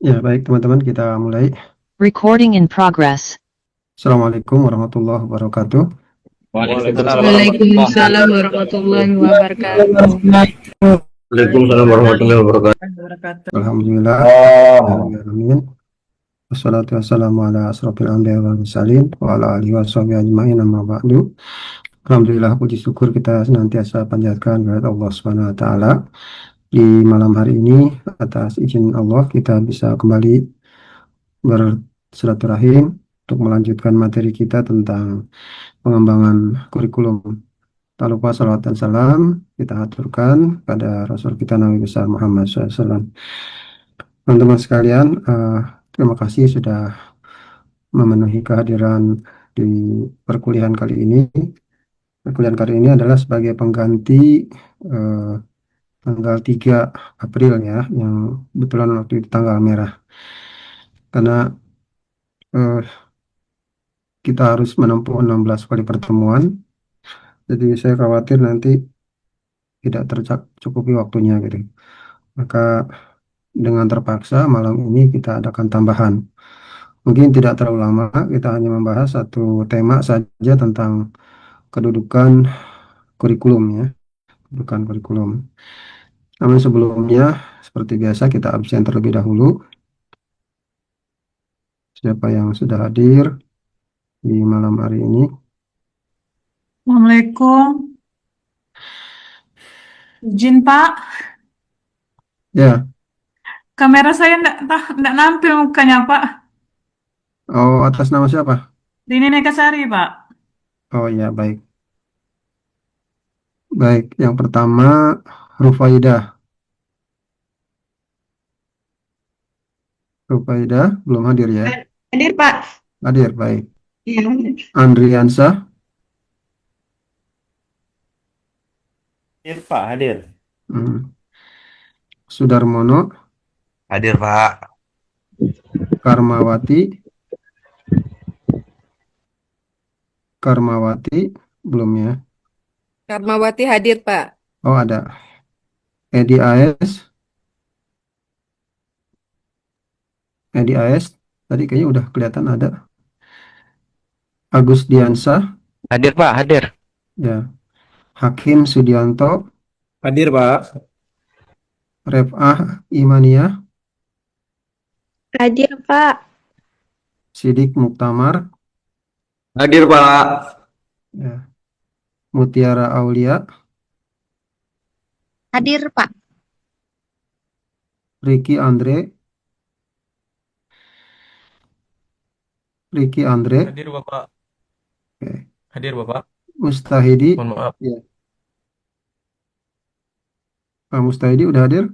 Ya, baik teman-teman, kita mulai. Recording in progress. Assalamualaikum warahmatullahi wabarakatuh. Waalaikumsalam warahmatullahi Waalaikumsalam warahmatullahi wabarakatuh. wabarakatuh. Alhamdulillah. Alamin. Wassalatu wassalamu ala asrofil anbiya wal mursalin wa ala alihi wa sahbihi ajma'in amma ba'du. Alhamdulillah, puji syukur kita senantiasa panjatkan kepada Allah Subhanahu wa taala. Di malam hari ini atas izin Allah kita bisa kembali bersilaturahim untuk melanjutkan materi kita tentang pengembangan kurikulum. Tak lupa salawat dan salam kita aturkan pada Rasul kita Nabi besar Muhammad SAW. Teman-teman sekalian, terima kasih sudah memenuhi kehadiran di perkuliahan kali ini. Perkuliahan kali ini adalah sebagai pengganti eh, tanggal 3 April ya, yang kebetulan waktu itu tanggal merah. Karena eh, kita harus menempuh 16 kali pertemuan, jadi saya khawatir nanti tidak tercukupi waktunya gitu. Maka dengan terpaksa malam ini kita adakan tambahan. Mungkin tidak terlalu lama, kita hanya membahas satu tema saja tentang kedudukan kurikulum ya, kedudukan kurikulum. Namun sebelumnya, seperti biasa kita absen terlebih dahulu. Siapa yang sudah hadir di malam hari ini? Assalamualaikum. Izin Pak, Ya, kamera saya enggak nampil mukanya Pak. oh atas nama siapa? Rini Nekasari Pak. Oh ya, baik. Baik, yang pertama Rufaidah. Rufaidah belum hadir ya? Hadir Pak. Hadir, baik. Iya. Andriansah, Hadir Pak, hadir. hmm. Sudarmono, Hadir Pak. Karmawati, Karmawati belum ya? Karmawati hadir Pak. Oh ada. Edi AS, Edi AS tadi kayaknya udah kelihatan ada. Agus Diansah, Hadir Pak, hadir. ya. Hakim Sudianto, Hadir Pak. Ref'ah Imaniah, Hadir Pak. Sidik Muktamar, Hadir Pak. ya. Mutiara Aulia, Hadir Pak. Ricky Andre, Hadir Bapak, oke. hadir Bapak. Mustahidi, Mohon maaf. ya. Pak Mustahidi udah hadir?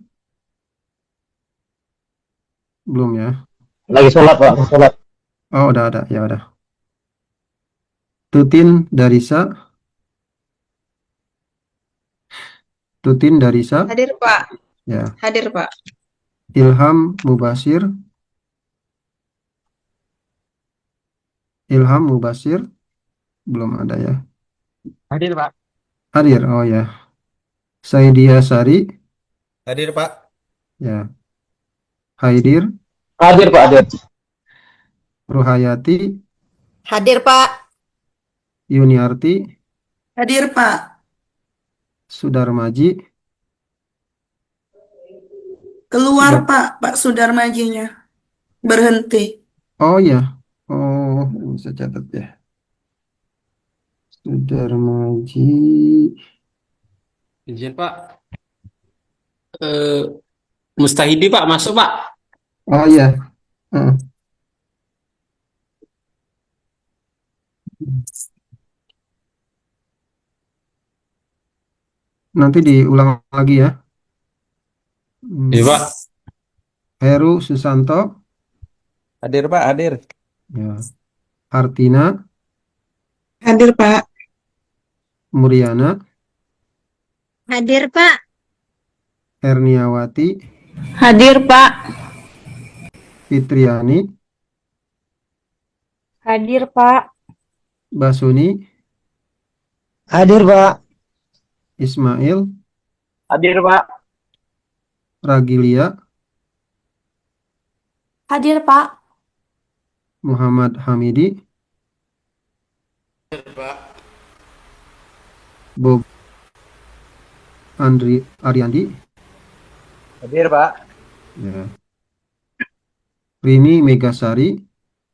Belum ya? Lagi sholat Pak, sholat. Oh udah ada, ya udah. Tutin Darisa, Hadir Pak. ya. Hadir Pak. Ilham Mubasir belum ada ya. Hadir Pak. Hadir, oh ya. Saidia Sari, Hadir Pak. ya. Haidir, Hadir Pak, hadir. Ruhayati, Hadir Pak. Yuniarti, Hadir Pak. Sudarmaji, Keluar sudah. Pak Sudarmajinya. Berhenti. Oh ya, oh bisa catat ya. Sudarmaji, Izin Pak, eh, Mustahidi Pak, masuk Pak. oh ya. Heeh. Nanti diulang lagi ya. Iya Pak. Heru Susanto, Hadir Pak, hadir. ya. Artina, Hadir Pak. Muriana, Hadir Pak. Herniawati, Hadir Pak. Fitriani, Hadir Pak. Basuni, Hadir Pak. Ismail, Hadir Pak. Ragilia, Hadir, Pak. Muhammad Hamidi, Bob Andri Ariandi, Hadir, Pak. ya. Rini Megasari,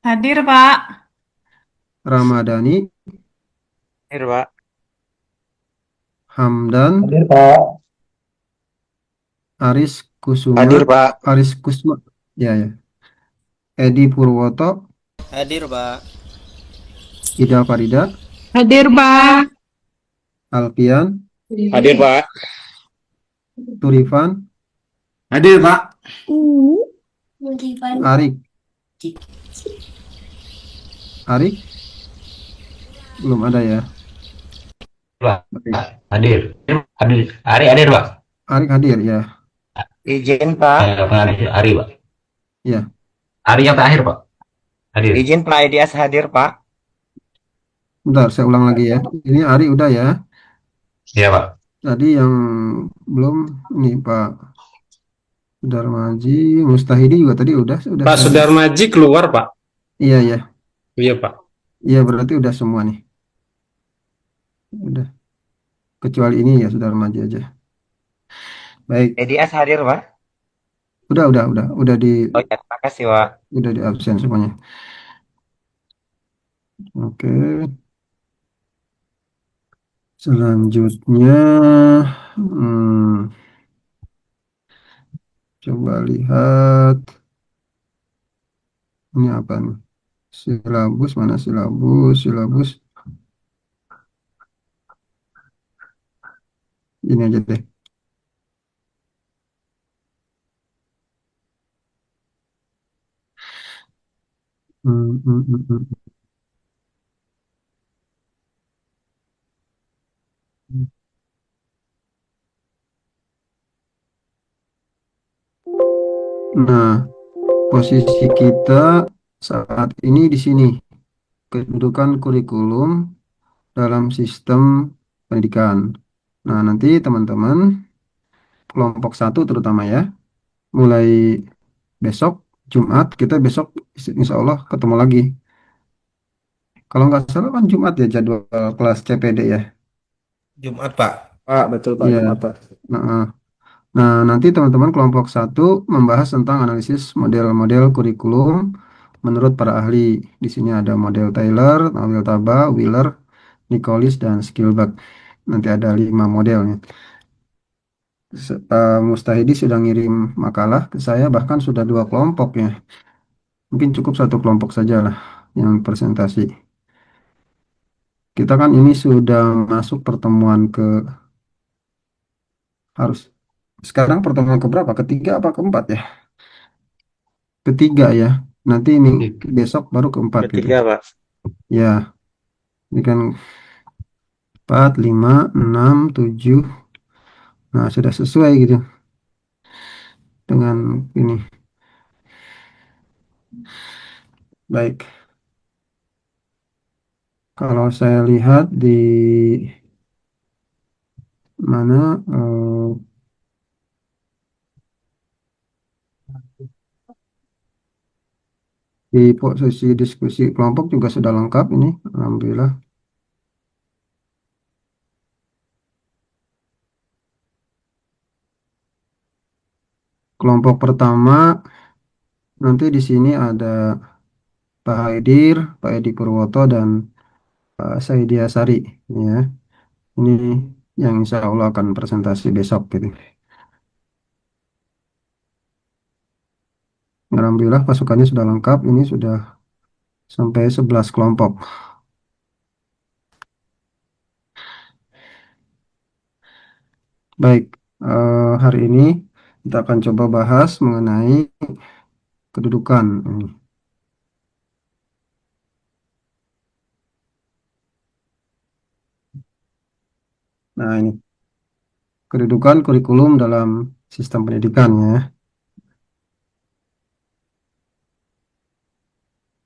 Hadir, Pak. Ramadhani, Hadir, Pak. Hamdan, Hadir, Pak. Aris Kusuma, Hadir, Pak. Aris Kusma, ya ya. Edi Purwoto, Hadir, Pak. Ida Farida, Hadir, Pak. Alfian, Hadir, Pak. Turifan, Hadir, Pak. Arik, Arik, belum ada ya. Pak. Baik. Hadir. Hadir. Hadir, Pak. Arik hadir ya, Izin, Pak. Ari, Pak. ya. Ari yang terakhir, Pak. Hadir. Izin Pak Idias hadir, Pak. Bentar, saya ulang lagi ya. Ini Ari udah ya. Iya, Pak. Tadi yang belum ini Pak Sudarmaji, Mustahidi juga tadi udah Pak saya. Sudarmaji keluar, Pak. Iya ya, Iya, Pak. iya berarti udah semua nih. Udah. Kecuali ini ya Sudarmaji aja. Baik, Idias hadir, Pak. udah di Oh ya, terima kasih, Pak. udah di absen semuanya. Oke. Selanjutnya, hmm, coba lihat ini apa nih? Silabus mana silabus? Silabus ini aja deh. Hmm, hmm, hmm, hmm. Nah, posisi kita saat ini di sini, kedudukan kurikulum dalam sistem pendidikan. Nah, nanti teman-teman kelompok satu terutama ya, mulai besok Jumat kita besok insya Allah ketemu lagi. Kalau nggak salah kan Jumat ya jadwal kelas CPD ya. Jumat, Pak. Pak, betul, Pak. Iya. Jumat, Pak. Nah, nah, nanti teman-teman kelompok satu membahas tentang analisis model-model kurikulum menurut para ahli. Di sini ada model Taylor, Nawil Taba, Wheeler, Nicholis, dan Skillback. Nanti ada 5 modelnya. Mustahidi sudah ngirim makalah ke saya, bahkan sudah 2 kelompok ya. Mungkin cukup 1 kelompok saja lah yang presentasi. Kita kan ini sudah masuk pertemuan harus sekarang pertemuan keberapa? Ketiga apa keempat ya? Ketiga ya. Nanti ini besok baru keempat gitu. Ketiga, Pak. Ya, ini kan 4, 5, 6, 7. Nah, sudah sesuai gitu dengan ini. Baik. Kalau saya lihat di mana di posisi diskusi kelompok juga sudah lengkap ini, alhamdulillah. Kelompok pertama nanti di sini ada Pak Haidir, Pak Edi Purwoto, dan Pak Saidi Asari ya. Ini yang insya Allah akan presentasi besok gitu. Alhamdulillah pasukannya sudah lengkap, ini sudah sampai 11 kelompok. Baik, hari ini kita akan coba bahas mengenai kedudukan ini. Nah, ini kedudukan kurikulum dalam sistem pendidikan ya.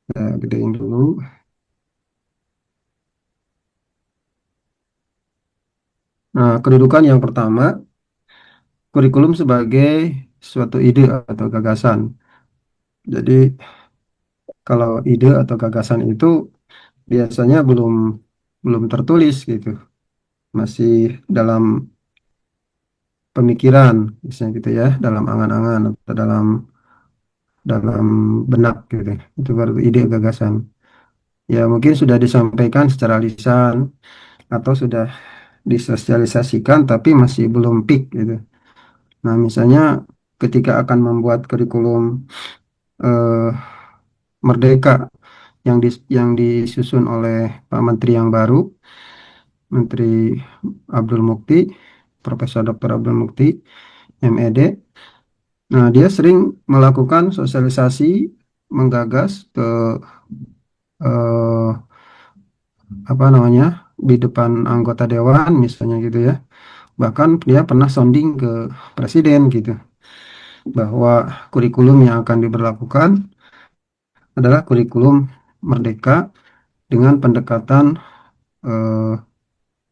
Kita gedein dulu. Nah, kedudukan yang pertama, kurikulum sebagai suatu ide atau gagasan. Jadi kalau ide atau gagasan itu biasanya belum belum tertulis gitu, masih dalam pemikiran, misalnya gitu ya, dalam angan-angan atau dalam benak gitu. Itu baru ide gagasan. Ya mungkin sudah disampaikan secara lisan atau sudah disosialisasikan tapi masih belum peak gitu. Nah, misalnya ketika akan membuat kurikulum eh, Merdeka yang disusun oleh Pak Menteri yang baru, Menteri Abdul Mukti, Profesor Dr. Abdul Mukti, MED. Nah, dia sering melakukan sosialisasi, menggagas ke eh, apa namanya di depan anggota dewan misalnya gitu ya. Bahkan dia pernah sounding ke presiden gitu bahwa kurikulum yang akan diberlakukan adalah kurikulum merdeka dengan eh,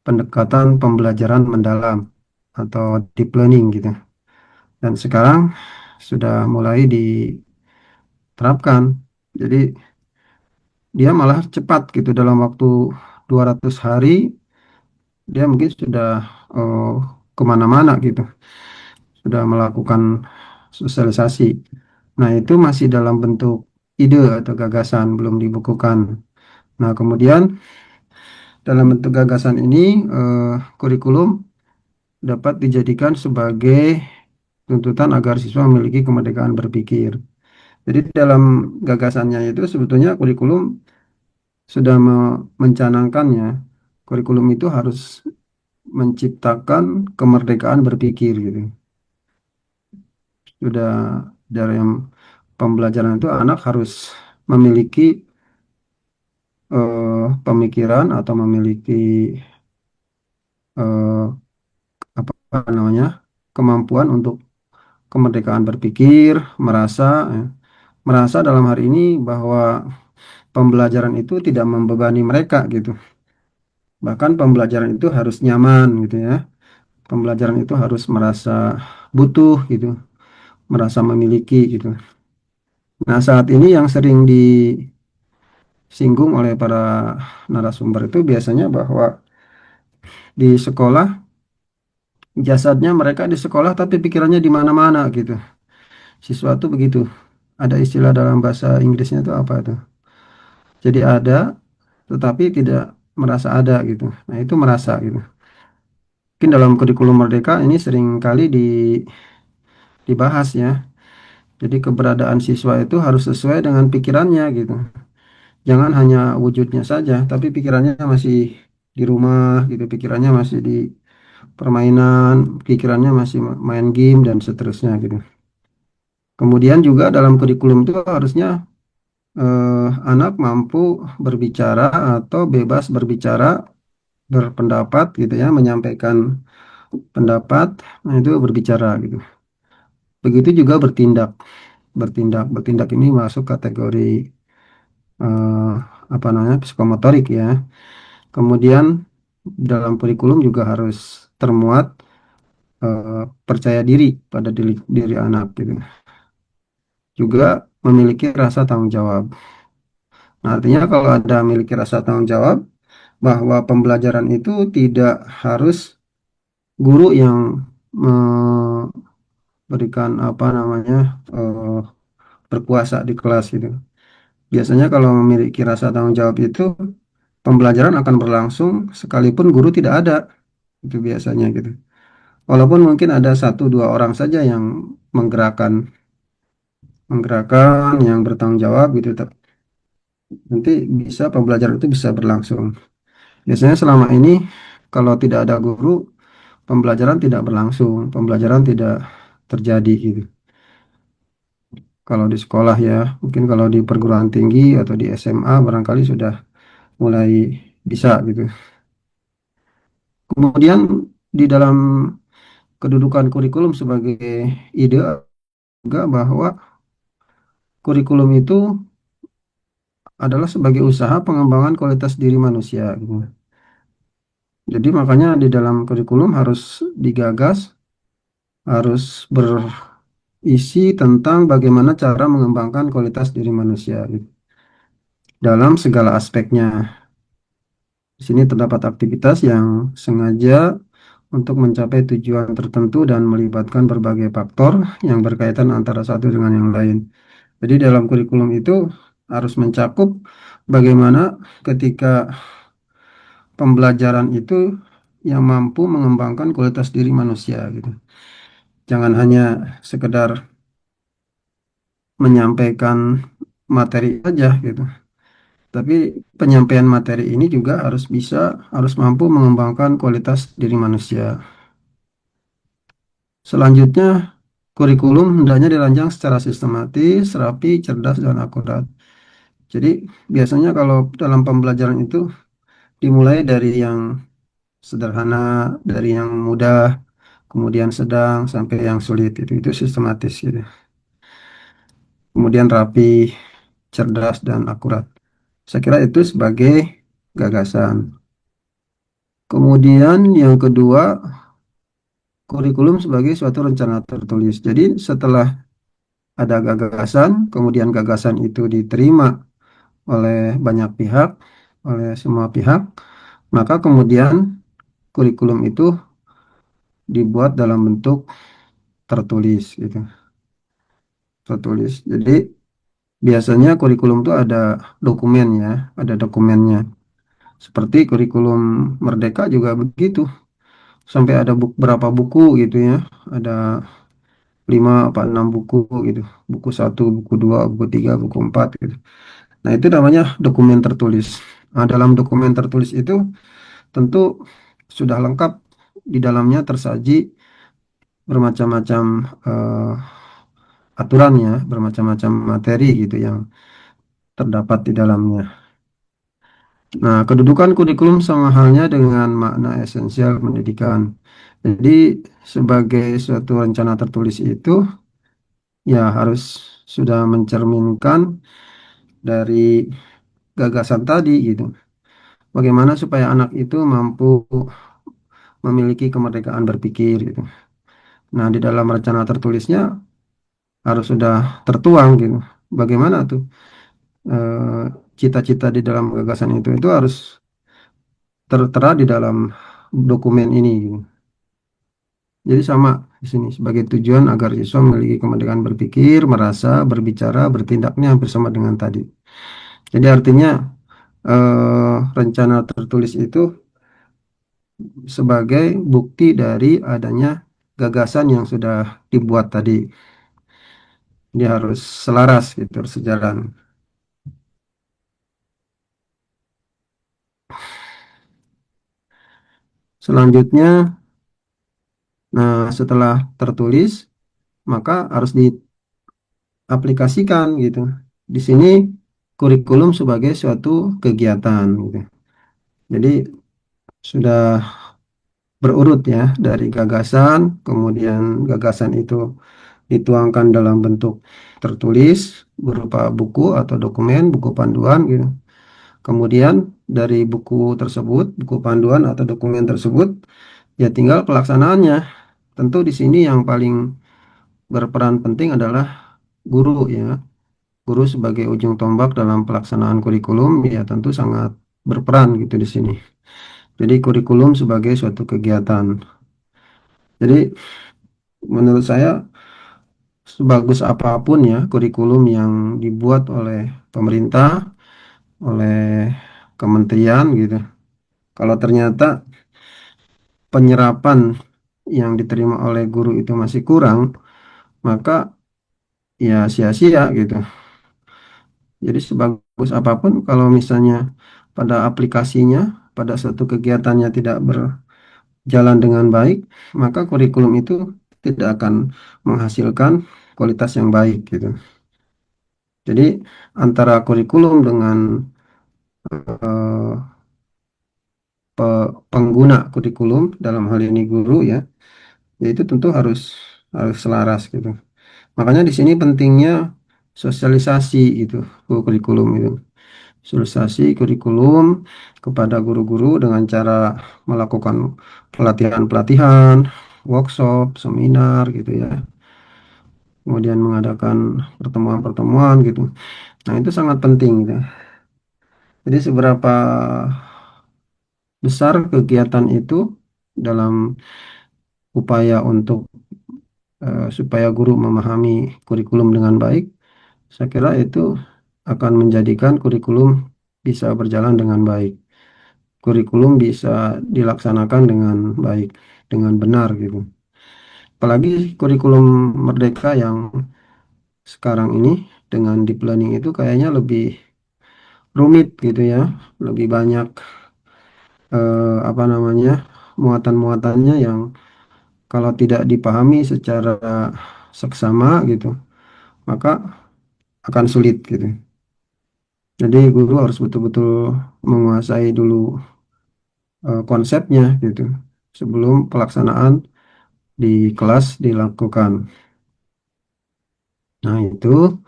pendekatan pembelajaran mendalam atau deep learning gitu. Dan sekarang sudah mulai diterapkan. Jadi dia malah cepat gitu dalam waktu 200 hari dia mungkin sudah eh, kemana-mana gitu, sudah melakukan sosialisasi. Nah, itu masih dalam bentuk ide atau gagasan, belum dibukukan. Nah, kemudian dalam bentuk gagasan ini, kurikulum dapat dijadikan sebagai tuntutan agar siswa memiliki kemerdekaan berpikir. Jadi dalam gagasannya itu sebetulnya kurikulum sudah mencanangkannya. Kurikulum itu harus menciptakan kemerdekaan berpikir gitu. Sudah dari yang pembelajaran itu anak harus memiliki pemikiran atau memiliki eh, apa namanya kemampuan untuk kemerdekaan berpikir, merasa, ya. Merasa dalam hari ini bahwa pembelajaran itu tidak membebani mereka gitu. Bahkan pembelajaran itu harus nyaman gitu ya. Pembelajaran itu harus merasa butuh gitu, merasa memiliki gitu. Nah, saat ini yang sering disinggung oleh para narasumber itu biasanya bahwa di sekolah jasadnya mereka di sekolah tapi pikirannya di mana-mana gitu. Siswa tuh begitu. Ada istilah dalam bahasa Inggrisnya itu apa itu? Jadi ada tetapi tidak merasa ada gitu. Nah, itu merasa gitu. Mungkin dalam kurikulum Merdeka ini sering kali dibahas ya. Jadi keberadaan siswa itu harus sesuai dengan pikirannya gitu. Jangan hanya wujudnya saja, tapi pikirannya masih di rumah gitu, pikirannya masih di permainan, pikirannya masih main game dan seterusnya gitu. Kemudian juga dalam kurikulum itu harusnya anak mampu berbicara atau bebas berbicara, berpendapat gitu ya, menyampaikan pendapat, nah itu berbicara gitu. Begitu juga bertindak, bertindak ini masuk kategori eh, apa namanya psikomotorik ya. Kemudian dalam kurikulum juga harus termuat percaya diri pada diri anak gitu. Juga memiliki rasa tanggung jawab. Nah, artinya kalau ada memiliki rasa tanggung jawab bahwa pembelajaran itu tidak harus guru yang memberikan apa namanya berkuasa di kelas gitu. Biasanya kalau memiliki rasa tanggung jawab itu pembelajaran akan berlangsung sekalipun guru tidak ada, itu biasanya gitu. Walaupun mungkin ada satu dua orang saja yang menggerakkan, yang bertanggung jawab gitu, nanti bisa pembelajaran itu bisa berlangsung. Biasanya selama ini kalau tidak ada guru, pembelajaran tidak berlangsung, pembelajaran tidak terjadi gitu. Kalau di sekolah ya, mungkin kalau di perguruan tinggi atau di SMA barangkali sudah mulai bisa gitu. Kemudian di dalam kedudukan kurikulum sebagai ide juga bahwa kurikulum itu adalah sebagai usaha pengembangan kualitas diri manusia gitu. Jadi makanya di dalam kurikulum harus digagas, harus isi tentang bagaimana cara mengembangkan kualitas diri manusia gitu, dalam segala aspeknya. Di sini terdapat aktivitas yang sengaja untuk mencapai tujuan tertentu dan melibatkan berbagai faktor yang berkaitan antara satu dengan yang lain. Jadi dalam kurikulum itu harus mencakup bagaimana ketika pembelajaran itu yang mampu mengembangkan kualitas diri manusia gitu. Jangan hanya sekedar menyampaikan materi saja gitu. Tapi penyampaian materi ini juga harus mampu mengembangkan kualitas diri manusia. Selanjutnya, kurikulum hendaknya dirancang secara sistematis, rapi, cerdas, dan akurat. Jadi biasanya kalau dalam pembelajaran itu dimulai dari yang sederhana, dari yang mudah, kemudian sedang sampai yang sulit, itu sistematis gitu. Kemudian rapi, cerdas, dan akurat. Saya kira itu sebagai gagasan. Kemudian yang kedua, kurikulum sebagai suatu rencana tertulis. Jadi setelah ada gagasan, kemudian gagasan itu diterima oleh banyak pihak, oleh semua pihak, maka kemudian kurikulum itu dibuat dalam bentuk tertulis gitu. Tertulis. Jadi biasanya kurikulum itu ada dokumennya, ada dokumennya. Seperti kurikulum Merdeka juga begitu. Sampai ada berapa buku gitu ya. Ada 5 apa 6 buku gitu. Buku 1, buku 2, buku 3, buku 4 gitu. Nah, itu namanya dokumen tertulis. Nah, dalam dokumen tertulis itu tentu sudah lengkap, di dalamnya tersaji bermacam-macam aturannya, bermacam-macam materi gitu yang terdapat di dalamnya. Nah, kedudukan kurikulum sama halnya dengan makna esensial pendidikan. Jadi, sebagai suatu rencana tertulis itu ya harus sudah mencerminkan dari gagasan tadi gitu. Bagaimana supaya anak itu mampu memiliki kemerdekaan berpikir gitu. Nah, di dalam rencana tertulisnya harus sudah tertuang gitu. Bagaimana tuh eh, cita-cita di dalam gagasan itu harus tertera di dalam dokumen ini gitu. Jadi sama di sini sebagai tujuan agar siswa memiliki kemerdekaan berpikir, merasa, berbicara, bertindaknya hampir sama dengan tadi. Jadi artinya rencana tertulis itu sebagai bukti dari adanya gagasan yang sudah dibuat tadi. Dia harus selaras gitu, sejalan. Selanjutnya, nah setelah tertulis, maka harus diaplikasikan gitu. Di sini kurikulum sebagai suatu kegiatan gitu. Jadi sudah berurut ya dari gagasan, kemudian gagasan itu dituangkan dalam bentuk tertulis berupa buku atau dokumen, buku panduan gitu. Kemudian dari buku tersebut, buku panduan atau dokumen tersebut, ya tinggal pelaksanaannya. Tentu di sini yang paling berperan penting adalah guru ya. Guru sebagai ujung tombak dalam pelaksanaan kurikulum ya tentu sangat berperan gitu di sini. Jadi kurikulum sebagai suatu kegiatan. Jadi menurut saya sebagus apapun ya kurikulum yang dibuat oleh pemerintah, oleh kementerian gitu. Kalau ternyata penyerapan yang diterima oleh guru itu masih kurang, maka ya sia-sia gitu. Jadi sebagus apapun kalau misalnya pada aplikasinya, pada suatu kegiatannya tidak berjalan dengan baik, maka kurikulum itu tidak akan menghasilkan kualitas yang baik gitu. Jadi antara kurikulum dengan eh, pengguna kurikulum dalam hal ini guru ya, yaitu tentu harus harus selaras gitu. Makanya di sini pentingnya sosialisasi itu kurikulum itu. Sosialisasi kurikulum kepada guru-guru dengan cara melakukan pelatihan-pelatihan, workshop, seminar gitu ya. kemudian mengadakan pertemuan-pertemuan gitu. Nah, itu sangat penting gitu. Jadi seberapa besar kegiatan itu dalam upaya untuk supaya guru memahami kurikulum dengan baik, saya kira itu akan menjadikan kurikulum bisa berjalan dengan baik. Kurikulum bisa dilaksanakan dengan baik, dengan benar gitu. Apalagi kurikulum Merdeka yang sekarang ini dengan deep learning itu kayaknya lebih rumit gitu ya, lebih banyak apa namanya muatan-muatannya yang kalau tidak dipahami secara seksama gitu, maka akan sulit gitu. Jadi guru harus betul-betul menguasai dulu konsepnya gitu sebelum pelaksanaan di kelas dilakukan. Nah itu,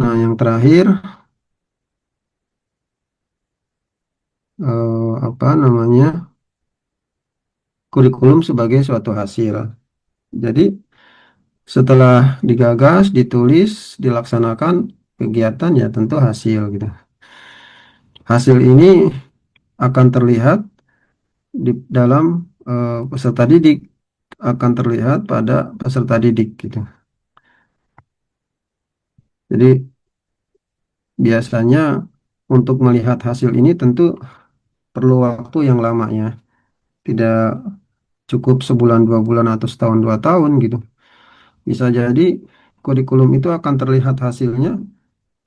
nah yang terakhir apa namanya kurikulum sebagai suatu hasil. Jadi setelah digagas, ditulis, dilaksanakan kegiatan ya tentu hasil gitu. Hasil ini akan terlihat di dalam peserta didik, akan terlihat pada peserta didik gitu. Jadi biasanya untuk melihat hasil ini tentu perlu waktu yang lama ya. Tidak cukup sebulan, 2 bulan, atau setahun, 2 tahun gitu. Bisa jadi kurikulum itu akan terlihat hasilnya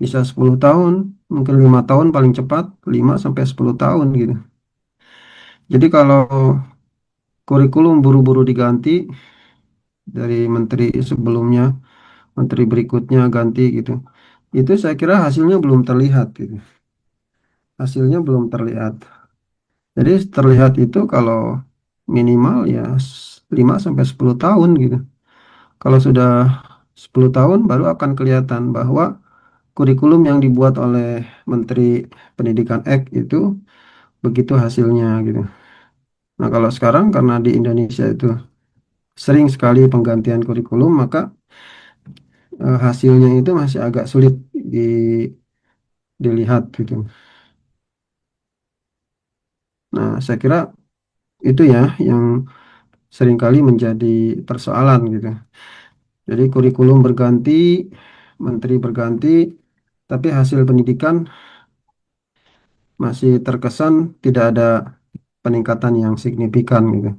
bisa 10 tahun, mungkin 5 tahun paling cepat, 5 sampai 10 tahun gitu. Jadi kalau kurikulum buru-buru diganti dari menteri sebelumnya, menteri berikutnya ganti gitu, itu saya kira hasilnya belum terlihat gitu. Hasilnya belum terlihat. Jadi terlihat itu kalau minimal ya 5 sampai 10 tahun gitu. Kalau sudah 10 tahun baru akan kelihatan bahwa kurikulum yang dibuat oleh Menteri Pendidikan X itu begitu hasilnya gitu. Nah, kalau sekarang karena di Indonesia itu sering sekali penggantian kurikulum, maka hasilnya itu masih agak sulit dilihat gitu. Nah, saya kira itu ya yang seringkali menjadi persoalan gitu. Jadi kurikulum berganti, menteri berganti, tapi hasil pendidikan masih terkesan tidak ada peningkatan yang signifikan gitu.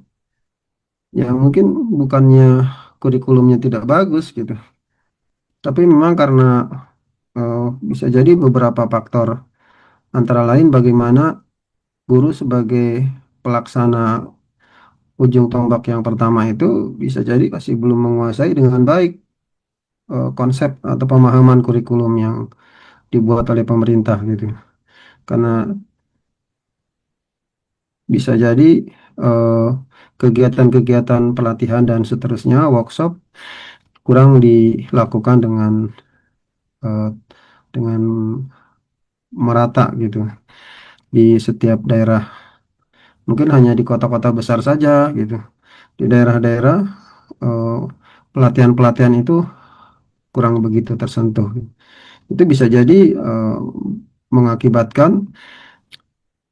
Ya mungkin bukannya kurikulumnya tidak bagus gitu, tapi memang karena eh, bisa jadi beberapa faktor, antara lain bagaimana guru sebagai pelaksana ujung tombak yang pertama itu bisa jadi masih belum menguasai dengan baik konsep atau pemahaman kurikulum yang dibuat oleh pemerintah gitu. Karena bisa jadi eh, kegiatan-kegiatan pelatihan dan seterusnya, workshop kurang dilakukan eh, dengan merata gitu di setiap daerah. Mungkin hanya di kota-kota besar saja gitu. Di daerah-daerah eh, pelatihan-pelatihan itu kurang begitu tersentuh. Itu bisa jadi mengakibatkan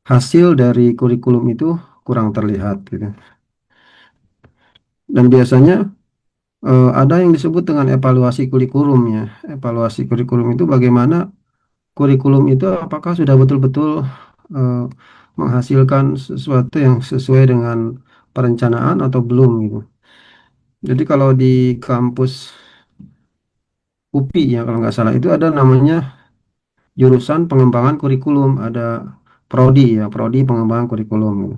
hasil dari kurikulum itu kurang terlihat gitu. Dan biasanya ada yang disebut dengan evaluasi kurikulum ya. Evaluasi kurikulum itu bagaimana kurikulum itu apakah sudah betul-betul eh, menghasilkan sesuatu yang sesuai dengan perencanaan atau belum gitu. Jadi kalau di kampus UPI ya kalau nggak salah itu ada namanya jurusan pengembangan kurikulum, ada prodi ya, prodi pengembangan kurikulum gitu.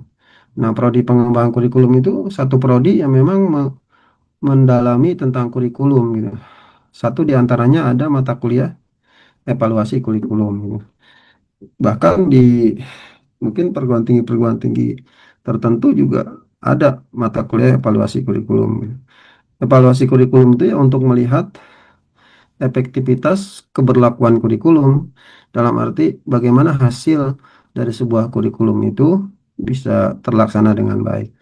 Nah, prodi pengembangan kurikulum itu satu prodi yang memang mendalami tentang kurikulum gitu. Satu di antaranya ada mata kuliah evaluasi kurikulum gitu. Bahkan di mungkin perguruan tinggi tertentu juga ada mata kuliah evaluasi kurikulum gitu. Evaluasi kurikulum itu ya untuk melihat efektivitas keberlakuan kurikulum dalam arti bagaimana hasil dari sebuah kurikulum itu bisa terlaksana dengan baik.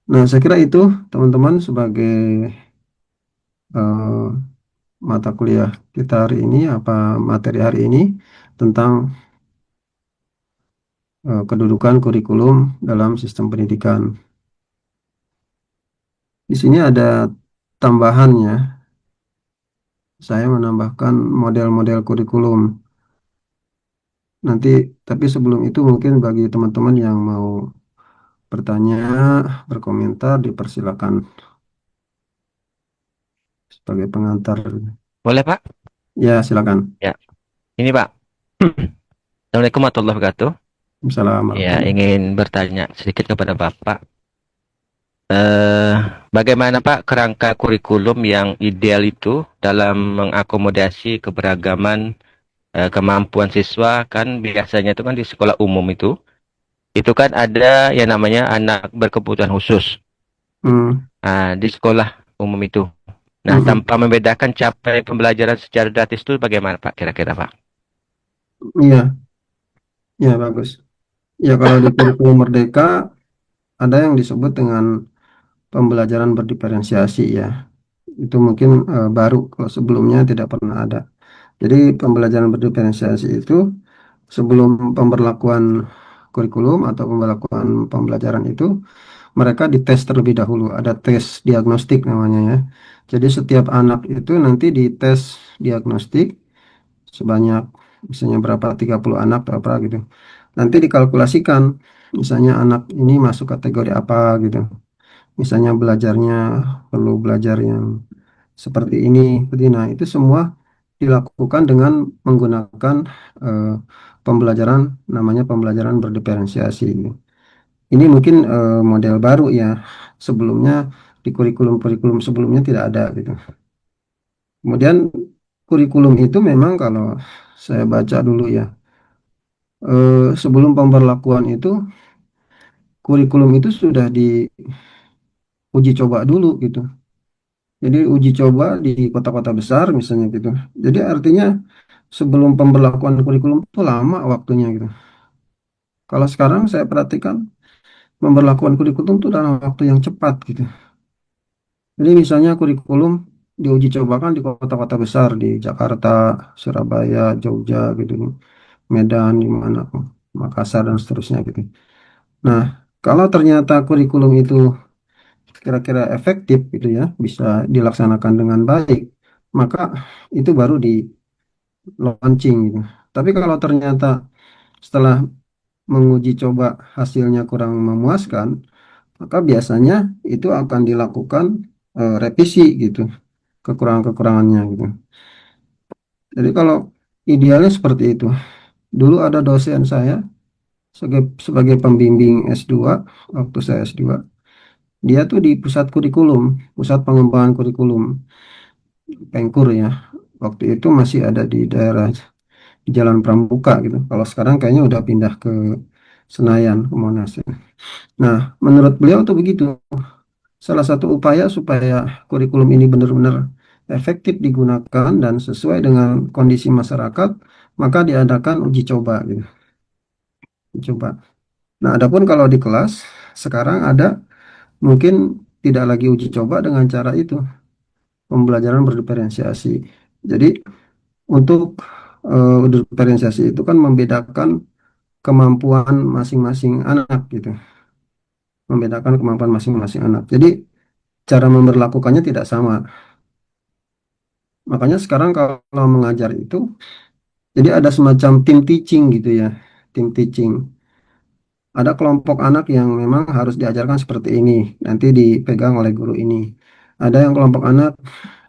Nah, saya kira itu teman-teman sebagai eh, mata kuliah kita hari ini, apa materi hari ini tentang kedudukan kurikulum dalam sistem pendidikan. Di sini ada tambahannya, saya menambahkan model-model kurikulum. Nanti, tapi sebelum itu mungkin bagi teman-teman yang mau bertanya, berkomentar, dipersilakan sebagai pengantar. Boleh, Pak? Ya, silakan. Ya. Ini, Pak. Assalamualaikum warahmatullahi wabarakatuh. Ya, Assalamualaikum. ingin bertanya sedikit kepada Bapak. Eh, Bagaimana Pak kerangka kurikulum yang ideal itu dalam mengakomodasi keberagaman kemampuan siswa? Kan biasanya itu kan di sekolah umum itu kan ada yang namanya anak berkebutuhan khusus. Hmm, Di sekolah umum itu. Nah, hmm, tanpa membedakan capaian pembelajaran secara gratis itu bagaimana Pak kira-kira Pak? iya, ya bagus. Ya kalau di kurikulum Merdeka ada yang disebut dengan pembelajaran berdiferensiasi ya. Itu mungkin baru kalau sebelumnya tidak pernah ada. Jadi pembelajaran berdiferensiasi itu sebelum pemberlakuan kurikulum atau pemberlakuan pembelajaran itu mereka dites terlebih dahulu. Ada tes diagnostik namanya ya. Jadi setiap anak itu nanti dites diagnostik sebanyak misalnya berapa 30 anak atau apa gitu. Nanti dikalkulasikan misalnya anak ini masuk kategori apa gitu. Misalnya belajarnya perlu belajar yang seperti ini, seperti nah itu semua dilakukan dengan menggunakan eh, pembelajaran namanya pembelajaran berdiferensiasi. Ini mungkin model baru ya. Sebelumnya di kurikulum-kurikulum sebelumnya tidak ada gitu. Kemudian kurikulum itu memang kalau saya baca dulu ya, sebelum pemberlakuan itu kurikulum itu sudah diuji coba dulu gitu. Jadi uji coba di kota-kota besar misalnya gitu. Jadi artinya sebelum pemberlakuan kurikulum itu lama waktunya gitu. Kalau sekarang saya perhatikan pemberlakuan kurikulum itu dalam waktu yang cepat gitu. Jadi misalnya kurikulum diuji cobakan di kota-kota besar di Jakarta, Surabaya, Jogja gitu, Medan, di mana, Makassar dan seterusnya gitu. Nah, kalau ternyata kurikulum itu kira-kira efektif gitu ya, bisa dilaksanakan dengan baik, maka itu baru di launching gitu. Tapi kalau ternyata setelah menguji coba hasilnya kurang memuaskan, maka biasanya itu akan dilakukan revisi gitu, kekurangan-kekurangannya gitu. Jadi kalau idealnya seperti itu. Dulu ada dosen saya sebagai pembimbing S2 waktu saya S2. Dia tuh di pusat kurikulum, pusat pengembangan kurikulum, Pengkur ya. Waktu itu masih ada di daerah di Jalan Pramuka gitu. Kalau sekarang kayaknya udah pindah ke Senayan, ke Monas ya. Nah, menurut beliau tuh begitu. Salah satu upaya supaya kurikulum ini benar-benar efektif digunakan dan sesuai dengan kondisi masyarakat, maka diadakan uji coba gitu. Uji coba. Nah, adapun kalau di kelas sekarang ada mungkin tidak lagi uji coba dengan cara itu, pembelajaran berdiferensiasi. Jadi untuk diferensiasi itu kan membedakan kemampuan masing-masing anak gitu, membedakan kemampuan masing-masing anak. Jadi cara memperlakukannya tidak sama. Makanya sekarang kalau mengajar itu, jadi ada semacam tim teaching gitu ya, tim teaching. Ada kelompok anak yang memang harus diajarkan seperti ini, nanti dipegang oleh guru ini. Ada yang kelompok anak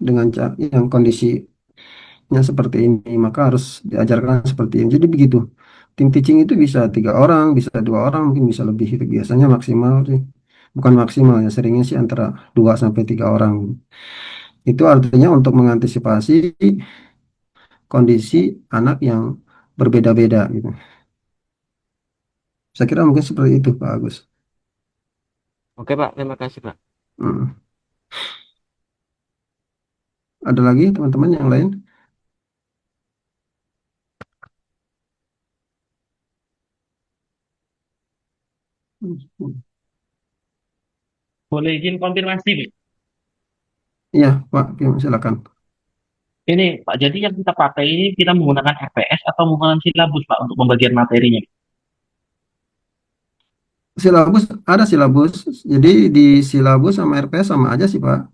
dengan yang kondisinya seperti ini, maka harus diajarkan seperti ini. Jadi begitu. Tim teaching itu bisa 3 orang, bisa 2 orang, mungkin bisa lebih itu biasanya maksimal sih. Bukan maksimal ya, seringnya sih antara 2 sampai 3 orang. Itu artinya untuk mengantisipasi kondisi anak yang berbeda-beda gitu. Saya kira mungkin seperti itu Pak Agus. Oke Pak, terima kasih Pak. Hmm. Ada lagi teman-teman yang lain? Hmm. Boleh izin konfirmasi, Pak? Iya, Pak Kim, silakan. Ini, Pak, jadi yang kita pakai ini kita menggunakan RPS atau menggunakan silabus, Pak, untuk pembagian materinya? Silabus, ada silabus. Jadi di silabus sama RPS sama aja sih, Pak.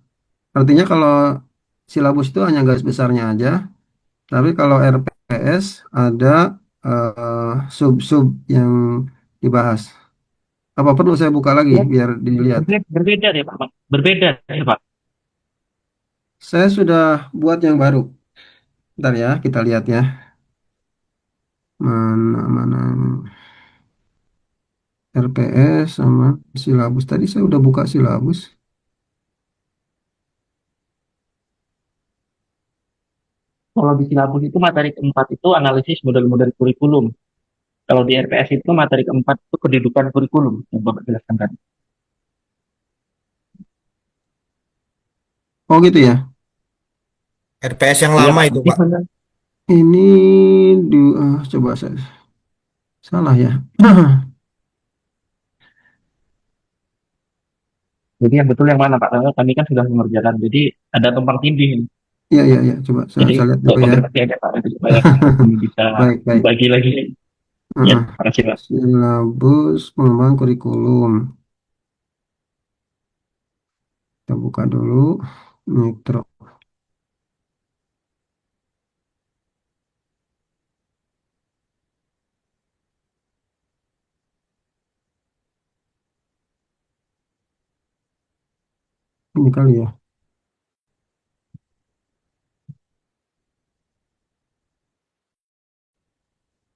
Artinya kalau silabus itu hanya garis besarnya aja, tapi kalau RPS ada sub-sub yang dibahas. Apa perlu saya buka lagi Ya, biar dilihat? berbeda deh, Pak. Berbeda deh, Pak. Saya sudah buat yang baru. Bentar ya, kita lihat ya. Mana mana RPS sama silabus. Tadi saya udah buka silabus. Kalau di silabus itu materi keempat itu analisis model-model kurikulum. Kalau di RPS itu materi keempat itu kedudukan kurikulum yang Bapak jelaskan tadi. Oh gitu ya. RPS yang Iya, lama Pak. itu, Jadi Pak. Ini coba saya salah ya. jadi yang betul yang mana, Pak? Karena kami kan sudah mengerjakan. Jadi ada tumpang tindih. Iya iya iya. Coba saya, Jadi saya lihat untuk dulu ya. konfirmasi aja, Pak, nanti supaya kami bisa Baik baik. dibagi lagi. Ya, Heeh. makasih, Pak. Silabus pengembangan kurikulum. Kita buka dulu. Nitro. Ini kali ya.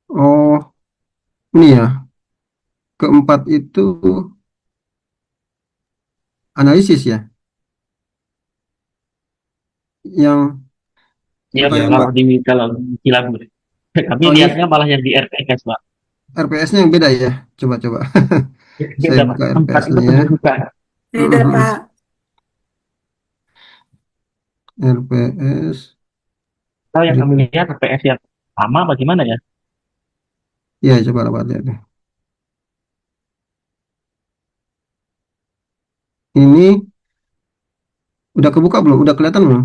Oh, ini ya. Keempat itu analisis ya. Yang Iya, apa Pak. Iya, yang Pak. Kalau di silabus. Kami oh ini lihatnya malah yang di RPS, Pak. RPS-nya yang beda ya. Coba coba. Saya Beda, Pak. buka Empat itu RPS-nya ya. kedudukan. Beda, Pak. RPS. Kalau yang kami lihat RPS yang sama bagaimana ya? Ya, coba lihat deh. Ini udah kebuka belum? Udah kelihatan belum?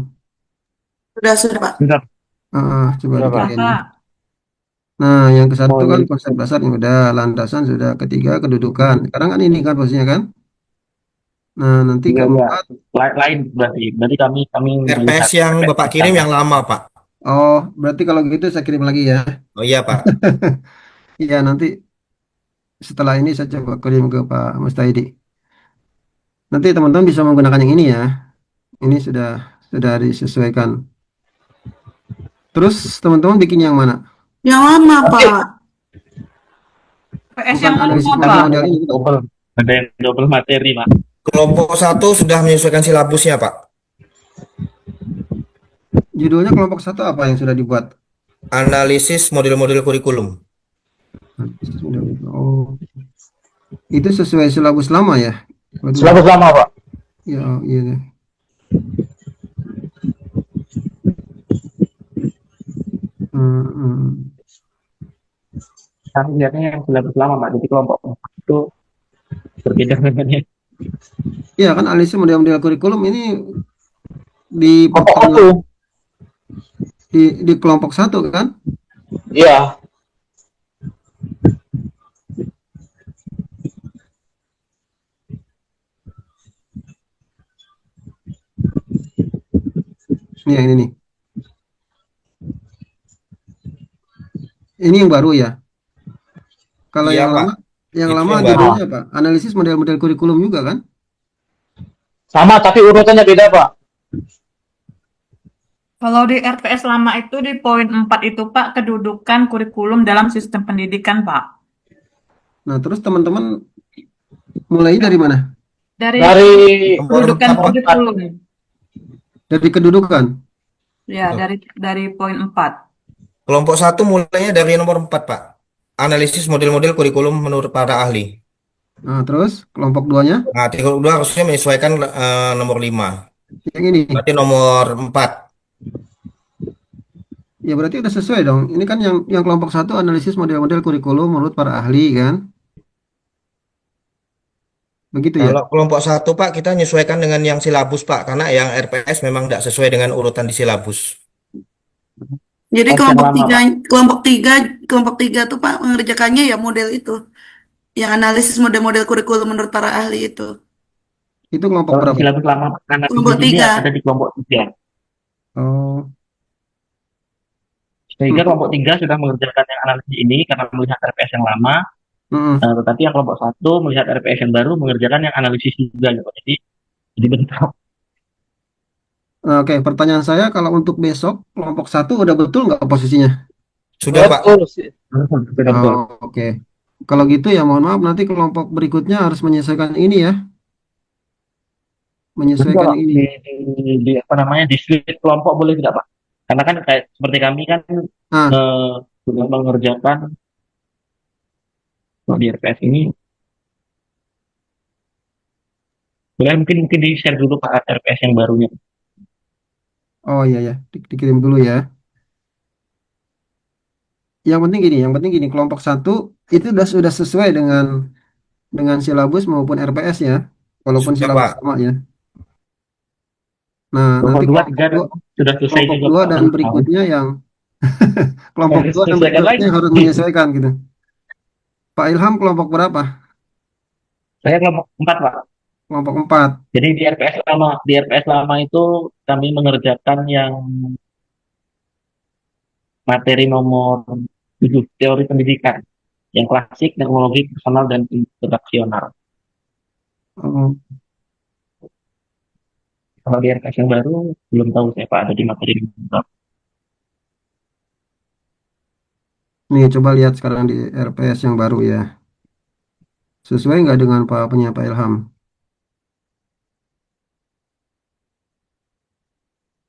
Sudah, Pak. Bentar. Coba Udah, Pak. diklik ini. Pak. Nah, yang ke satu Oh, kan ini. konsep dasarnya udah, landasan sudah, ketiga kedudukan. Sekarang kan ini kan posisinya kan. Nah, nanti Iya, iya. keempat. Lain berarti. Berarti kami RPS melihat yang RPS Bapak kirim sama. yang lama, Pak. Oh, berarti kalau gitu saya kirim lagi ya. Oh iya, Pak. Iya, nanti setelah ini saya coba kirim ke Pak Mustaidi. Nanti teman-teman bisa menggunakan yang ini ya. Ini sudah disesuaikan. Terus teman-teman bikin yang mana? Yang lama, Pak. PS Bukan yang analisis lama, model Pak. model ini. Bukan? Double. Ada yang double materi, Pak. Kelompok 1 sudah menyesuaikan silabusnya, Pak. Judulnya kelompok satu apa yang sudah dibuat? Analisis model-model kurikulum. Oh, itu sesuai silabus lama ya? Waduh. Silabus lama, Pak. Ya, iya deh. Hmm. Kami lihatnya yang silabus lama, Pak. Jadi kelompok itu berbeda dengan yang Iya kan analisis model-model kurikulum ini di kelompok satu. di kelompok satu kan? Iya. Ini yang ini nih. Ini yang baru ya. Kalau Iya, yang Pak. lama, yang Itu lama yang baru. judulnya apa? Analisis model-model kurikulum juga kan? Sama, tapi urutannya beda, Pak. Kalau di RPS lama itu di poin 4 itu, Pak, kedudukan kurikulum dalam sistem pendidikan, Pak. Nah, terus teman-teman mulai dari mana? Dari Dari Nomor kedudukan 4, Pak. kurikulum. Dari kedudukan. Ya, dari poin 4. Kelompok 1 mulainya dari nomor 4, Pak. Analisis model-model kurikulum menurut para ahli. Nah, terus kelompok duanya Nah, kelompok 2 harusnya menyesuaikan nomor 5. yang ini. Berarti nomor 4. Ya berarti udah sesuai dong. Ini kan yang kelompok satu analisis model-model kurikulum menurut para ahli kan. Begitu ya? Kalau kelompok satu Pak, kita menyesuaikan dengan yang silabus Pak, karena yang RPS memang tidak sesuai dengan urutan di silabus. Jadi Tes yang kelompok lama, tiga, Pak. kelompok tiga tuh Pak mengerjakannya ya model itu, yang analisis model-model kurikulum menurut para ahli itu. Itu kelompok Kalau di berapa? silabus lama Kelompok analisis ini tiga. ada di kelompok 3. Oh, Sehingga mm, kelompok 3 sudah mengerjakan yang analisis ini karena melihat RPS yang lama, mm. tetapi yang kelompok 1 melihat RPS yang baru mengerjakan yang analisis juga gitu. Jadi bentrok. Oke, pertanyaan saya kalau untuk besok kelompok satu udah betul nggak posisinya? Sudah Pak. Betul. Oh, oke. Kalau gitu ya mohon maaf nanti kelompok berikutnya harus menyesuaikan ini ya, Bisa menyesuaikan Pak, ini. di apa namanya, di split kelompok boleh tidak Pak? Karena kan kayak seperti kami kan Ah, sudah mengerjakan kalau di RPS ini, boleh mungkin di share dulu Pak RPS yang barunya. oh iya ya, dikirim dulu ya. Yang penting gini, kelompok satu itu sudah sesuai dengan silabus maupun RPS ya, walaupun Sudah silabus Pak. sama ya. Nah, Kelompok nanti 2, 3 dan sudah selesai kelompok juga dua Pak. dan Baru tahu. berikutnya yang kelompok Harus dua dan selesaikan berikutnya lagi. harus menyesuaikan gitu. Pak Ilham kelompok berapa? Saya kelompok 4 Pak. Kelompok 4. Jadi di RPS lama itu kami mengerjakan yang materi nomor 7 teori pendidikan, yang klasik, teknologi, personal, dan interaksional. Oh, Kalau di RPS yang baru, belum tahu saya Pak ada di materi berapa. nih coba lihat sekarang di RPS yang baru ya. Sesuai nggak dengan Pak Ilham?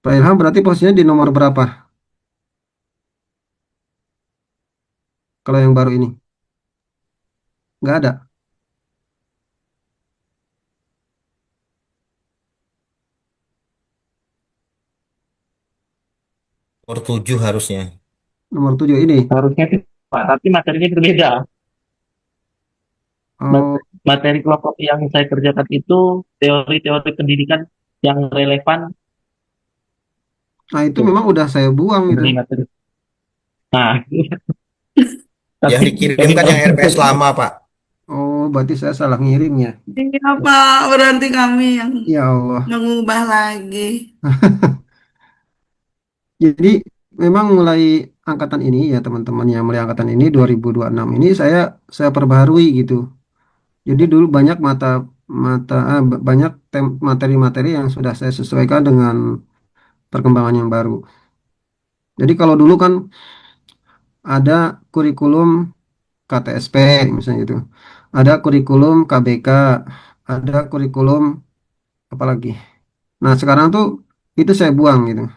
Pak Ilham berarti posisinya di nomor berapa? Kalau yang baru ini? Nggak ada. Nomor 7 harusnya. Nomor 7 ini. Harusnya sih Pak, tapi materinya berbeda. Oh, Materi kelompok yang saya kerjakan itu teori-teori pendidikan yang relevan nah itu tuh memang udah saya buang itu. di materi. Nah, Yang tapi dikirimkan yang RPS lama Pak. Oh, berarti saya salah ngirimnya. Iya Pak, berarti kami yang Ya Allah. mengubah lagi. Jadi memang mulai angkatan ini ya teman-teman yang mulai angkatan ini 2026 ini saya perbaharui gitu. Jadi dulu banyak mata mata banyak materi-materi yang sudah saya sesuaikan dengan perkembangan yang baru. Jadi kalau dulu kan ada kurikulum KTSP misalnya itu. Ada kurikulum KBK, ada kurikulum apa lagi. Nah, sekarang tuh itu saya buang gitu.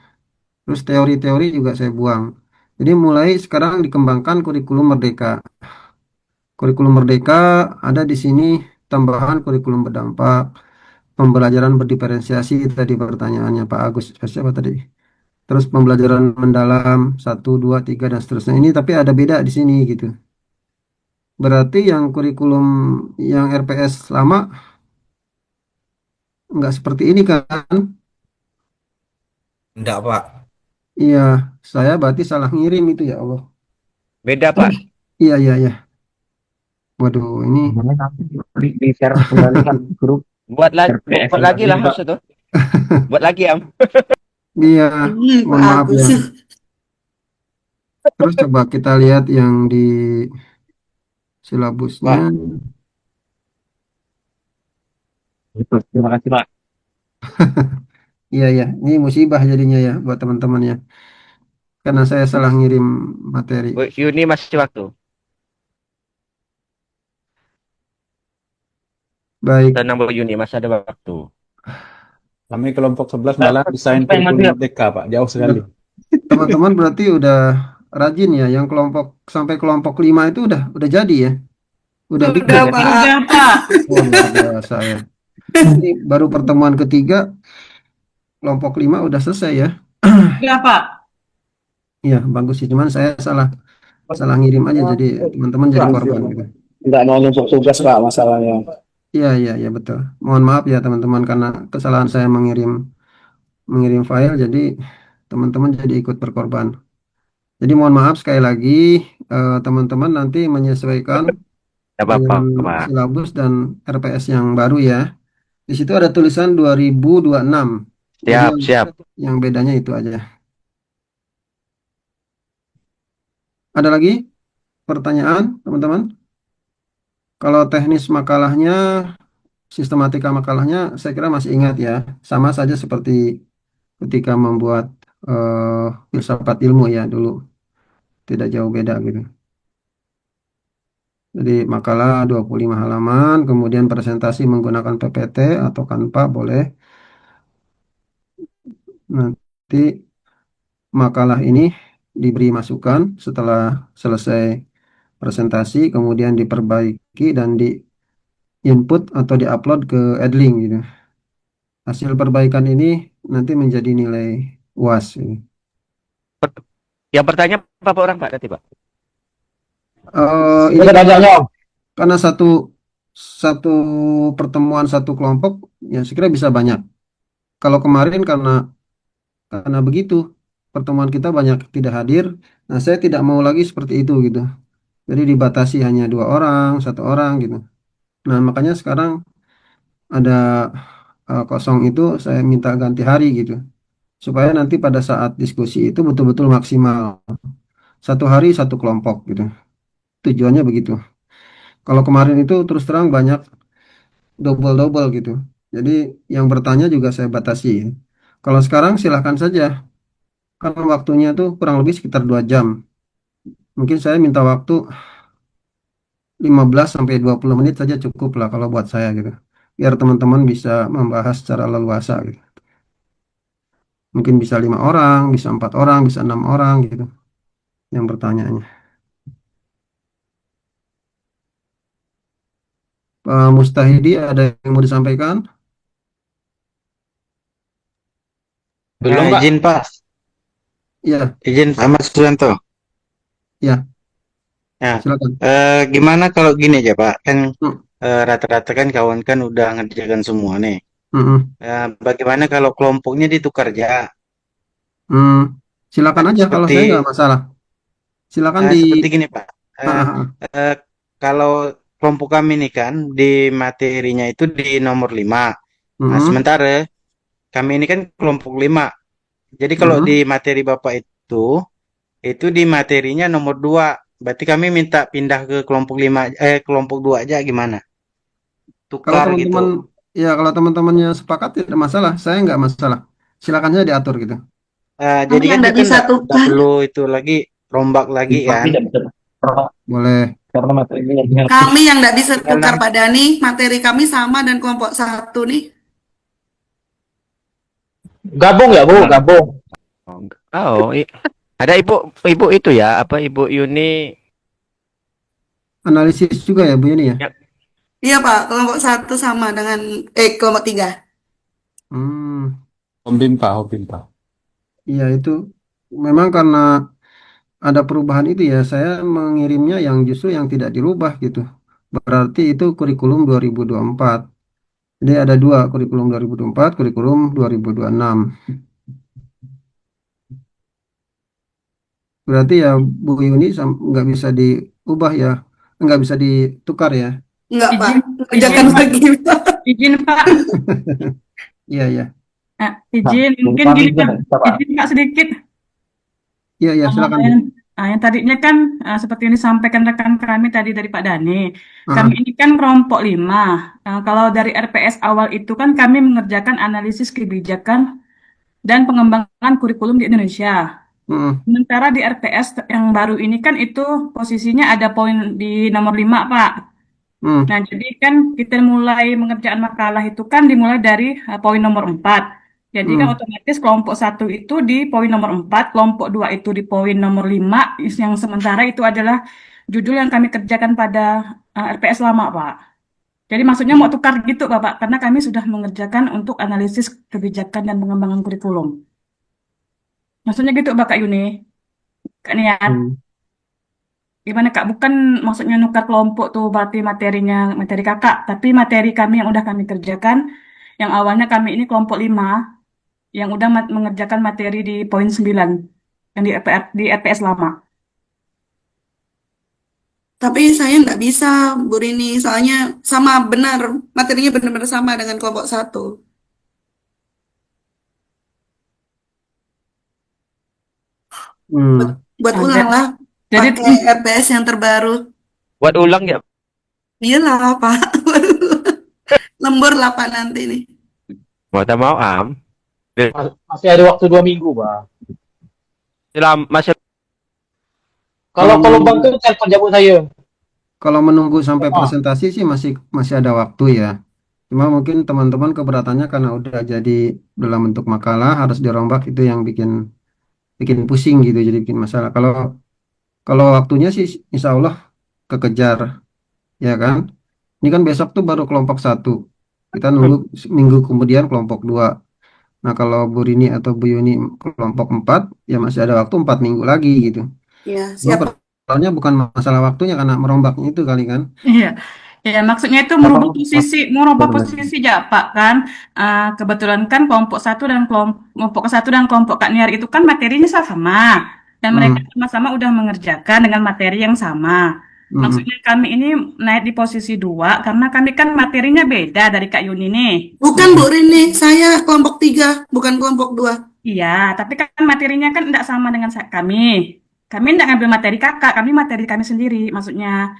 Terus teori-teori juga saya buang. Jadi mulai sekarang dikembangkan kurikulum Merdeka. Kurikulum Merdeka ada di sini tambahan kurikulum berdampak, pembelajaran berdiferensiasi tadi pertanyaannya Pak Agus, siapa tadi? Terus pembelajaran mendalam 1, 2, 3 dan seterusnya. Ini tapi ada beda di sini gitu. Berarti yang kurikulum yang RPS lama nggak seperti ini kan? Enggak Pak. Iya, saya berarti salah ngirim itu ya Allah. Beda, Pak. Iya, iya, iya. Waduh, ini boleh nanti di share kembali kan grup Buat lagi, RPS buat yang lagi tadi lah Pak. maksud tuh. Buat lagi, Am. iya, Pak mohon maaf ya. Agus. Terus coba kita lihat yang di silabusnya. Pak. Gitu. Terima kasih Pak. Iya, iya. Ini musibah jadinya ya buat teman-teman ya. Karena saya salah ngirim materi. Bu Yuni masih waktu. Baik, Tenang Bu Yuni, masih ada waktu. Kami kelompok 11 malah desain Apa yang kurikulum masih- merdeka, Pak. Jauh sekali. teman-teman berarti udah rajin ya. Yang kelompok sampai kelompok 5 itu udah jadi ya. Udah bikin. Udah Pak. Udah, Pak. Oh, luar biasa ya. Ini baru pertemuan ketiga, kelompok 5 udah selesai ya. Udah, Pak. Iya, bagus sih. Cuman saya salah ngirim aja jadi teman-teman jadi korban gitu. Enggak mau numpuk tugas, Pak, masalahnya. Iya, betul. Mohon maaf ya teman-teman karena kesalahan saya mengirim mengirim file, jadi teman-teman jadi ikut berkorban. Jadi mohon maaf sekali lagi, teman-teman nanti menyesuaikan Tidak apa-apa, dengan Pak. silabus dan RPS yang baru ya. Di situ ada tulisan 2026. Jadi Siap, siap. yang bedanya itu aja. Ada lagi pertanyaan, teman-teman? Kalau teknis makalahnya, sistematika makalahnya, saya kira masih ingat ya. Sama saja seperti ketika membuat filsafat ilmu ya dulu. Tidak jauh beda gitu. Jadi makalah 25 halaman, kemudian presentasi menggunakan PPT atau Canva boleh. Nanti makalah ini diberi masukan setelah selesai presentasi, kemudian diperbaiki dan di input atau diupload ke Edlink gitu. Hasil perbaikan ini nanti menjadi nilai UAS gitu. Yang bertanya berapa orang, Pak, tadi, Pak? Ini Udah tanya, Om. karena satu satu pertemuan satu kelompok ya saya kira bisa banyak. Kalau kemarin karena begitu pertemuan kita banyak tidak hadir, nah saya tidak mau lagi seperti itu gitu. Jadi dibatasi hanya 2 orang, 1 orang gitu. Nah makanya sekarang ada kosong itu saya minta ganti hari gitu, supaya nanti pada saat diskusi itu betul-betul maksimal 1 hari 1 kelompok gitu. Tujuannya begitu. Kalau kemarin itu terus terang banyak double-double gitu. Jadi yang bertanya juga saya batasi. Kalau sekarang silahkan saja. Karena waktunya tuh kurang lebih sekitar 2 jam. Mungkin saya minta waktu 15 sampai 20 menit saja cukup lah kalau buat saya gitu. Biar teman-teman bisa membahas secara leluasa gitu. Mungkin bisa 5 orang, bisa 4 orang, bisa 6 orang gitu yang bertanyanya. Pak Mustahidi ada yang mau disampaikan? Belum, Pak. Izin Pak, Ya, izin Pak Mas Suyanto. ya, Nah, silakan. gimana kalau gini aja Pak, kan Hmm, rata-rata kan kawan kan udah ngerjakan semua nih. hmm, hmm. Bagaimana kalau kelompoknya ditukar aja? Hmm, silakan aja kalau Seperti saya nggak masalah. Silakan di. seperti gini Pak. Ah, Eh, ah, ah. eh, Kalau kelompok kami nih kan di materinya itu di nomor 5. Hmm, Nah, hmm, sementara kami ini kan kelompok 5. Jadi kalau di hmm. materi Bapak itu di materinya nomor 2. Berarti kami minta pindah ke kelompok 5, kelompok 2 aja gimana? Kalau Tukar teman-teman, gitu. ya kalau teman-temannya sepakat tidak masalah. Saya nggak masalah. Silakan saja diatur gitu. Kami Jadi yang kan tidak kita nggak disatukan. perlu itu lagi rombak lagi Tapi kan. tidak bisa bergerak Boleh. karena materinya lagi habis. Kami yang tidak bisa Tinggal tukar Pak Dani, materi kami sama dan kelompok 1 nih. Gabung ya, Bu? Nah, Gabung. Oh, ada ibu itu ya, apa Ibu Yuni? Analisis juga ya Bu ini ya. Ya, Iya Pak, kelompok 1 sama dengan kelompok 3. Hmm, Om Bimpa, Om Bimpa. iya itu memang karena ada perubahan itu ya. Saya mengirimnya yang justru yang tidak dirubah gitu. Berarti itu kurikulum 2024. Jadi ada 2 kurikulum 2024, kurikulum 2026. Berarti ya Bu Yuni nggak bisa diubah ya, nggak bisa ditukar ya. Enggak Pak, Izin, kerjakan izin Pak, lagi Pak. izin Pak. Iya, iya, Nah, Nah, izin mungkin kami gini juga Pak, tidak bisa, Pak. izin Pak sedikit. iya, iya, silakan Bu. Yang tadinya kan seperti yang disampaikan rekan kami tadi dari Pak Dani, kami Ah, ini kan kelompok 5. Kalau dari RPS awal itu kan kami mengerjakan analisis kebijakan dan pengembangan kurikulum di Indonesia. mm, Sementara di RPS yang baru ini kan itu posisinya ada poin di nomor 5, Pak. mm, Nah, jadi kan kita mulai mengerjakan makalah itu kan dimulai dari poin nomor 4. Jadi kan mm. otomatis kelompok 1 itu di poin nomor 4, kelompok 2 itu di poin nomor 5, yang sementara itu adalah judul yang kami kerjakan pada RPS lama, Pak. Jadi maksudnya mau tukar gitu, Bapak, karena kami sudah mengerjakan untuk analisis kebijakan dan pengembangan kurikulum. Maksudnya gitu, Pak Kak Yuni. Kak Niat. Hmm. Gimana Kak? Bukan maksudnya nukar kelompok tuh berarti materinya materi Kakak, tapi materi kami yang udah kami kerjakan, yang awalnya kami ini kelompok 5, yang udah mengerjakan materi di poin 9, yang di RPS lama. Tapi saya nggak bisa, Bu Rini, soalnya sama benar, materinya benar-benar sama dengan kelompok satu. Buat, Hmm. buat Ah, ulang lah, jadi pakai RPS yang terbaru. Buat ulang ya. Iyalah, Pak. Lembur lah, Pak, nanti nih. Mau tak mau Masih ada waktu 2 minggu, Bang. masih Kalau Kalau kalau Bang menunggu tuh telepon jabut saya. kalau menunggu sampai Ah, presentasi sih masih masih ada waktu ya. Cuma mungkin teman-teman keberatannya karena udah jadi dalam bentuk makalah harus dirombak itu yang bikin bikin pusing gitu, jadi bikin masalah. Kalau kalau waktunya sih insya Allah kekejar, ya kan? Ini kan besok tuh baru kelompok satu. Kita nunggu minggu kemudian kelompok dua. Nah kalau Bu Rini atau Bu Yuni kelompok 4, ya masih ada waktu 4 minggu lagi gitu. Ya, Cuma siap, Pak. persoalannya bukan masalah waktunya karena merombaknya itu kali kan. iya, ya maksudnya itu merubah posisi ya Pak kan. Kebetulan kan kelompok satu dan kelompok ke satu dan kelompok Kak Niar itu kan materinya sama dan mereka Hmm, sama-sama udah mengerjakan dengan materi yang sama. hmm. Maksudnya kami ini naik di posisi 2 karena kami kan materinya beda dari Kak Yuni nih. Bukan Bu Rini, saya kelompok 3, bukan kelompok 2. Iya, tapi kan materinya kan tidak sama dengan kami. Kami tidak ngambil materi kakak, kami materi kami sendiri. Maksudnya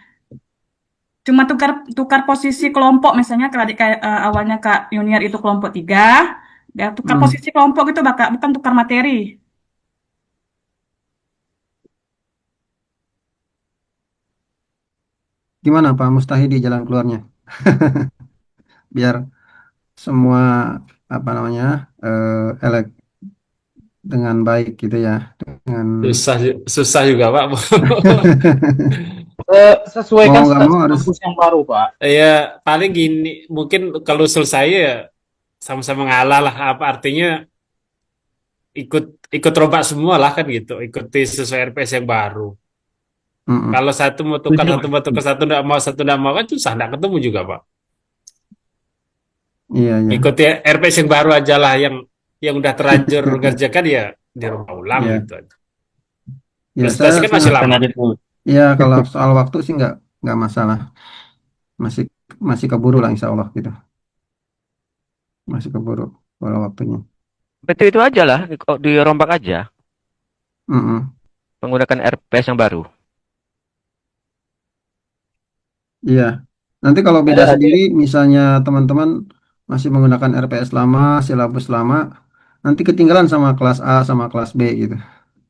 cuma tukar tukar posisi kelompok, misalnya kalau awalnya Kak Junior itu kelompok 3, ya tukar Hmm. posisi kelompok itu bukan tukar materi. Gimana Pak Mustahidi jalan keluarnya? Biar semua apa namanya elek dengan baik gitu ya. Dengan susah juga, Pak. mau Sesuaikan nggak mau harus. kampus yang baru, Pak. Ya, paling gini, mungkin kalau usul saya ya sama-sama ngalah lah. Apa artinya ikut ikut rombak semua lah kan gitu, ikuti sesuai RPS yang baru. Mm-mm. Kalau satu mau tukar, satu mau tukar, satu nggak mau kan susah, nggak ketemu juga, Pak. Iya iya Ikuti RPS yang baru aja lah, yang udah terlanjur ngerjakan ya dirombak ulang iya gitu aja. ya saya Presentasi kan masih sangat Kan lama. ada tuh. ya kalau soal waktu sih nggak masalah, masih masih keburu lah insya Allah gitu, masih keburu kalau waktunya. betul itu aja lah, kok dirombak aja Mm-mm. menggunakan RPS yang baru. Iya, nanti kalau beda Ada sendiri misalnya teman-teman masih menggunakan RPS lama, silabus lama, nanti ketinggalan sama kelas A sama kelas B gitu,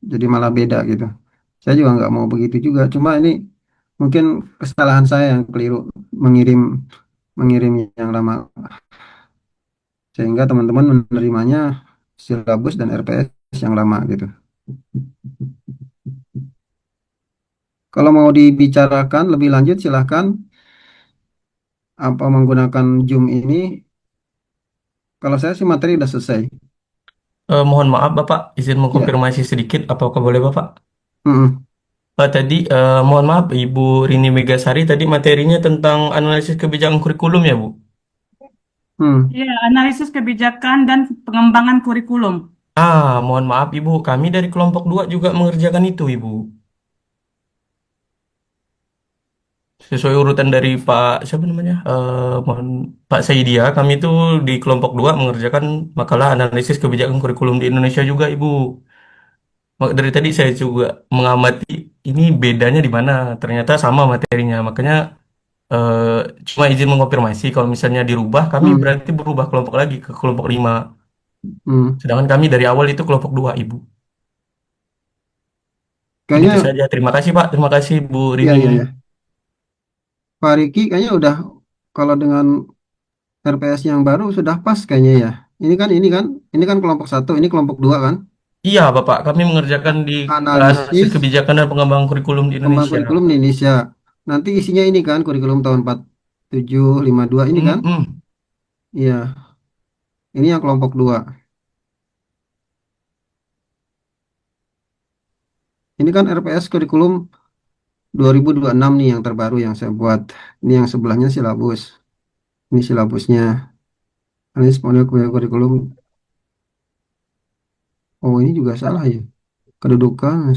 jadi malah beda gitu. Saya juga nggak mau begitu juga, cuma ini mungkin kesalahan saya yang keliru mengirim mengirim yang lama sehingga teman-teman menerimanya silabus dan RPS yang lama gitu. Kalau mau dibicarakan lebih lanjut silahkan, apa menggunakan Zoom ini. Kalau saya sih materi udah selesai. Mohon maaf Bapak, izin Ya. mengkonfirmasi sedikit, apakah boleh Bapak? Mm-mm. Tadi, mohon maaf Ibu Rini Megasari, tadi materinya tentang analisis kebijakan kurikulum ya Bu? Hmm. Iya, analisis kebijakan dan pengembangan kurikulum. Mohon maaf Ibu, kami dari kelompok 2 juga mengerjakan itu Ibu. Sesuai urutan dari Pak, siapa namanya? Mohon Pak Saidia, kami itu di kelompok 2 mengerjakan makalah analisis kebijakan kurikulum di Indonesia juga Ibu. Dari tadi saya juga mengamati ini bedanya di mana. Ternyata sama materinya. Makanya eh, cuma izin mengonfirmasi kalau misalnya dirubah, kami Hmm. berarti berubah kelompok lagi ke kelompok 5. Hmm. Sedangkan kami dari awal itu kelompok 2, Ibu. Begitu Kayaknya saja. Terima kasih Pak. Terima kasih Bu ya Rini. ya ya. Pak Riki kayaknya udah kalau dengan RPS yang baru sudah pas kayaknya ya. Ini kan kelompok satu, ini kelompok dua kan. Iya Bapak, kami mengerjakan di analisis Analisis kebijakan dan pengembangan kurikulum di kembang Indonesia. kurikulum di Indonesia. Nanti isinya ini kan kurikulum tahun 4752 ini kan. Mm-mm. Iya, ini yang kelompok dua. Ini kan RPS kurikulum 2026 nih yang terbaru yang saya buat. Ini yang sebelahnya silabus. Ini silabusnya. Ini model kurikulum. Oh, ini juga salah ya. Kedudukan.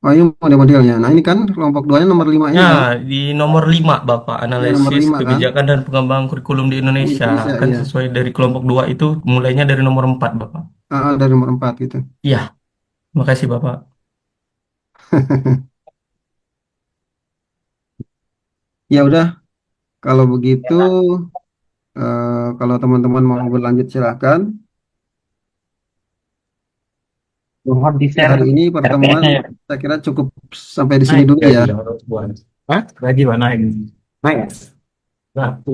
Oh, ini model-modelnya. Nah, ini kan kelompok 2-nya nomor 5-nya kan? Nah, di nomor 5 Bapak, Ya, nomor analisis 5 kan? kebijakan dan pengembangan kurikulum di Indonesia. Indonesia, Kan iya. sesuai dari kelompok 2 itu mulainya dari nomor 4 Bapak. Dari nomor 4 gitu. Iya, makasih Bapak. Ya udah, kalau begitu, kalau teman-teman mau berlanjut silahkan. Mohon di Hari share ini pertemuan RPS-nya ya. saya kira cukup sampai di sini dulu ya. Hah? Lagi mana ini? Naik. Nah,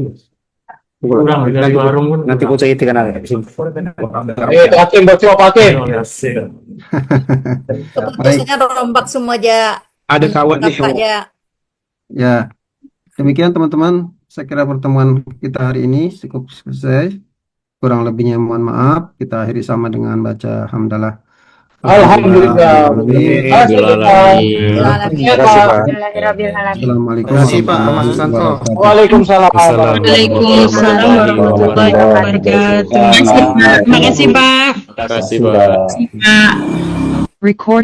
kurang dari warung pun. Nanti ku cek kenal ya. Hakim bocor Hakim. Keputusannya rombak semua aja. Ada kawan di Apa aja. Ya, demikian teman-teman. Saya kira pertemuan kita hari ini cukup selesai. Kurang lebihnya mohon maaf. Kita akhiri sama dengan baca hamdalah. Alhamdulillah. Assalamualaikum Terima kasih, Pak warahmatullahi Mas Susanto. wabarakatuh. Waalaikumsalam. Waalaikumsalam warahmatullahi wabarakatuh. Terima kasih, Pak. Terima kasih, Pak. Recording